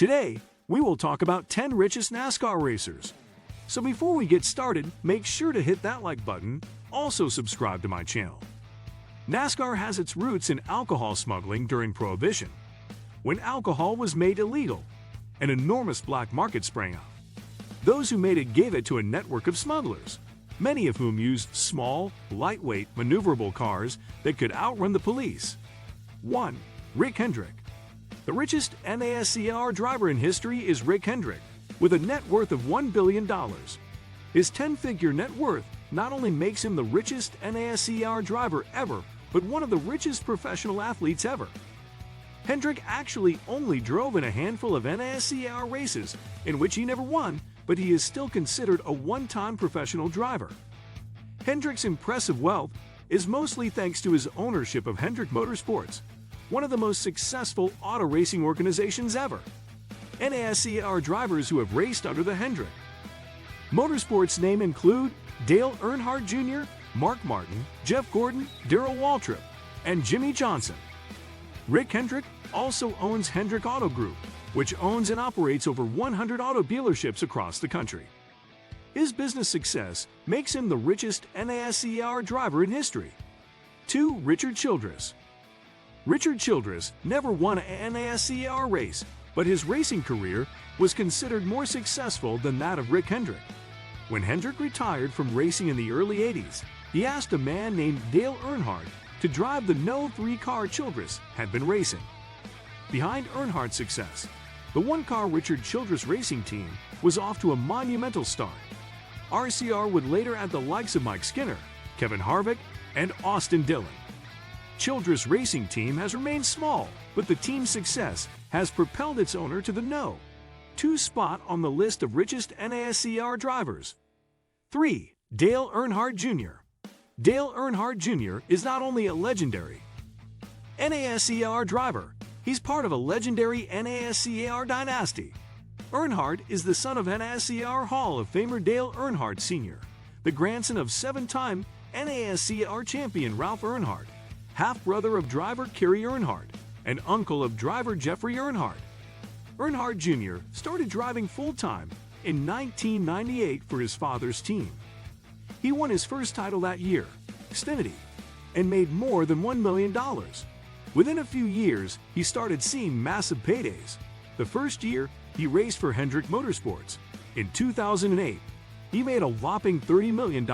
Today, we will talk about 10 richest NASCAR racers. So before we get started, make sure to hit that like button, also subscribe to my channel. NASCAR has its roots in alcohol smuggling during Prohibition, when alcohol was made illegal. An enormous black market sprang up. Those who made it gave it to a network of smugglers, many of whom used small, lightweight, maneuverable cars that could outrun the police. 1. Rick Hendrick. The richest NASCAR driver in history is Rick Hendrick, with a net worth of $1 billion. His 10-figure net worth not only makes him the richest NASCAR driver ever, but one of the richest professional athletes ever. Hendrick actually only drove in a handful of NASCAR races, in which he never won, but he is still considered a one-time professional driver. Hendrick's impressive wealth is mostly thanks to his ownership of Hendrick Motorsports, one of the most successful auto racing organizations ever. NASCAR drivers who have raced under the Hendrick Motorsports name include Dale Earnhardt Jr., Mark Martin, Jeff Gordon, Darrell Waltrip, and Jimmy Johnson. Rick Hendrick also owns Hendrick Auto Group, which owns and operates over 100 auto dealerships across the country. His business success makes him the richest NASCAR driver in history. 2. Richard Childress. Richard Childress never won an NASCAR race, but his racing career was considered more successful than that of Rick Hendrick. When Hendrick retired from racing in the early 80s, he asked a man named Dale Earnhardt to drive the No. 3 car Childress had been racing. Behind Earnhardt's success, the one-car Richard Childress racing team was off to a monumental start. RCR would later add the likes of Mike Skinner, Kevin Harvick, and Austin Dillon. Childress racing team has remained small, but the team's success has propelled its owner to the No. 2 spot on the list of richest NASCAR drivers. 3. Dale Earnhardt Jr. Dale Earnhardt Jr. is not only a legendary NASCAR driver, he's part of a legendary NASCAR dynasty. Earnhardt is the son of NASCAR Hall of Famer Dale Earnhardt Sr., the grandson of 7-time NASCAR champion Ralph Earnhardt, half-brother of driver Kerry Earnhardt, and uncle of driver Jeffrey Earnhardt. Earnhardt Jr. started driving full-time in 1998 for his father's team. He won his first title that year, Xfinity, and made more than $1 million. Within a few years, he started seeing massive paydays. The first year, he raced for Hendrick Motorsports. In 2008, he made a whopping $30 million.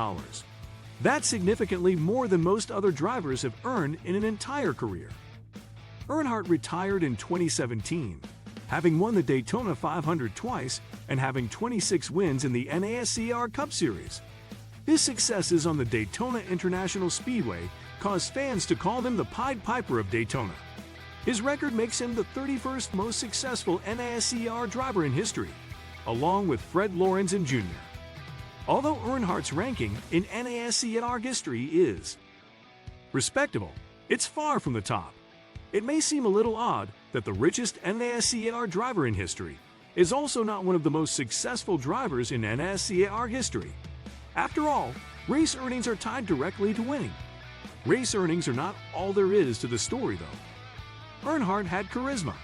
That's significantly more than most other drivers have earned in an entire career. Earnhardt retired in 2017, having won the Daytona 500 twice and having 26 wins in the NASCAR Cup Series. His successes on the Daytona International Speedway caused fans to call him the Pied Piper of Daytona. His record makes him the 31st most successful NASCAR driver in history, along with Fred Lorenzen Jr. Although Earnhardt's ranking in NASCAR history is respectable, it's far from the top. It may seem a little odd that the richest NASCAR driver in history is also not one of the most successful drivers in NASCAR history. After all, race earnings are tied directly to winning. Race earnings are not all there is to the story, though. Earnhardt had charisma.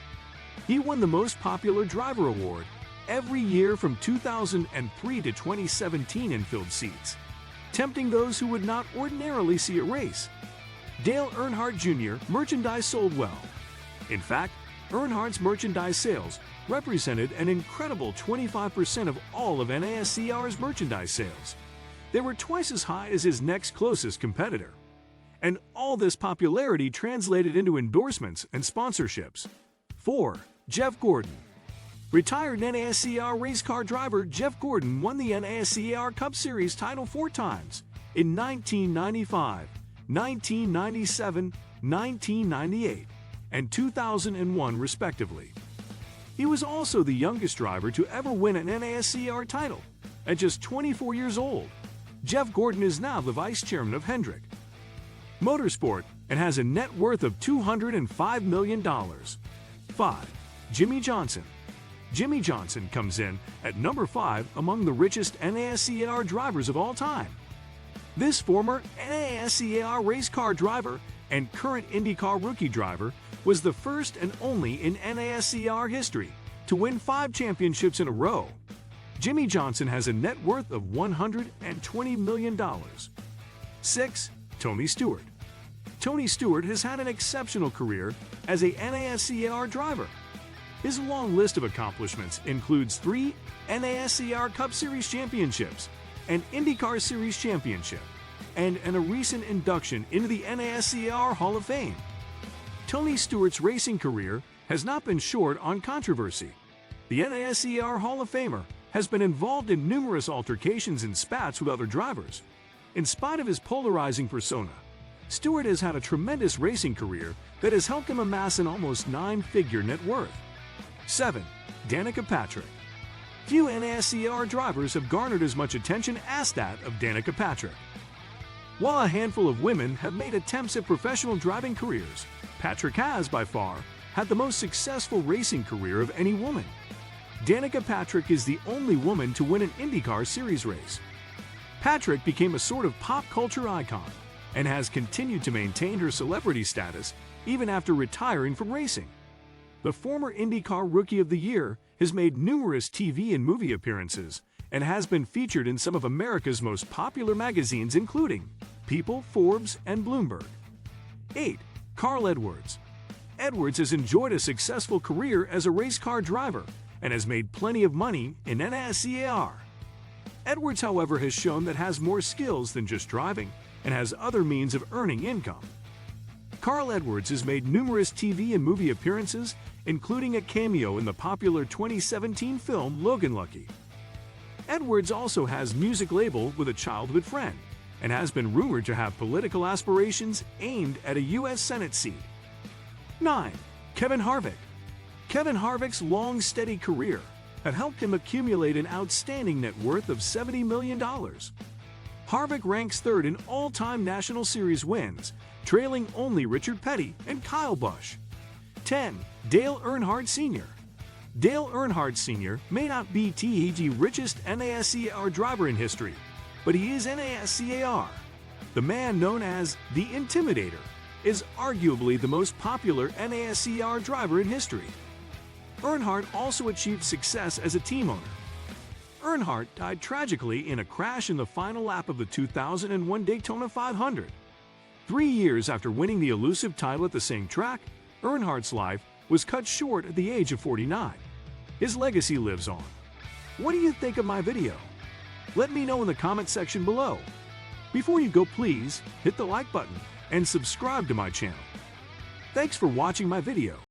He won the Most Popular Driver Award every year from 2003 to 2017 in filled seats, tempting those who would not ordinarily see a race. Dale Earnhardt Jr. merchandise sold well. In fact, Earnhardt's merchandise sales represented an incredible 25% of all of NASCR's merchandise sales. They were twice as high as his next closest competitor. And all this popularity translated into endorsements and sponsorships. 4. Jeff Gordon. Retired NASCR race car driver Jeff Gordon won the NASCR Cup Series title 4 times in 1995, 1997, 1998, and 2001 respectively. He was also the youngest driver to ever win an NASCR title. At just 24 years old, Jeff Gordon is now the vice chairman of Hendrick Motorsport and has a net worth of $205 million. 5. Jimmy Johnson. Jimmy Johnson comes in at number 5 among the richest NASCAR drivers of all time. This former NASCAR race car driver and current IndyCar rookie driver was the first and only in NASCR history to win 5 championships in a row. Jimmy Johnson has a net worth of $120 million. 6. Tony Stewart. Tony Stewart has had an exceptional career as a NASCAR driver. His long list of accomplishments includes 3 NASCAR Cup Series championships, an IndyCar Series championship, and a recent induction into the NASCAR Hall of Fame. Tony Stewart's racing career has not been short on controversy. The NASCAR Hall of Famer has been involved in numerous altercations and spats with other drivers. In spite of his polarizing persona, Stewart has had a tremendous racing career that has helped him amass an almost 9-figure net worth. 7. Danica Patrick. Few NASCAR drivers have garnered as much attention as that of Danica Patrick. While a handful of women have made attempts at professional driving careers, Patrick has, by far, had the most successful racing career of any woman. Danica Patrick is the only woman to win an IndyCar Series race. Patrick became a sort of pop culture icon and has continued to maintain her celebrity status even after retiring from racing. The former IndyCar Rookie of the Year has made numerous TV and movie appearances and has been featured in some of America's most popular magazines including People, Forbes, and Bloomberg. 8. Carl Edwards. Edwards has enjoyed a successful career as a race car driver and has made plenty of money in NASCAR. Edwards, however, has shown that has more skills than just driving and has other means of earning income. Carl Edwards has made numerous TV and movie appearances, including a cameo in the popular 2017 film Logan Lucky. Edwards also has music label with a childhood friend and has been rumored to have political aspirations aimed at a U.S. Senate seat. 9. Kevin Harvick. Kevin Harvick's long, steady career had helped him accumulate an outstanding net worth of $70 million. Harvick ranks 3rd in all-time National Series wins, trailing only Richard Petty and Kyle Busch. 10. Dale Earnhardt Sr. Dale Earnhardt Sr. may not be the richest NASCAR driver in history, but he is NASCAR. The man known as the Intimidator is arguably the most popular NASCAR driver in history. Earnhardt also achieved success as a team owner. Earnhardt died tragically in a crash in the final lap of the 2001 Daytona 500. 3 years after winning the elusive title at the same track, Earnhardt's life was cut short at the age of 49. His legacy lives on. What do you think of my video? Let me know in the comment section below. Before you go, please hit the like button and subscribe to my channel. Thanks for watching my video.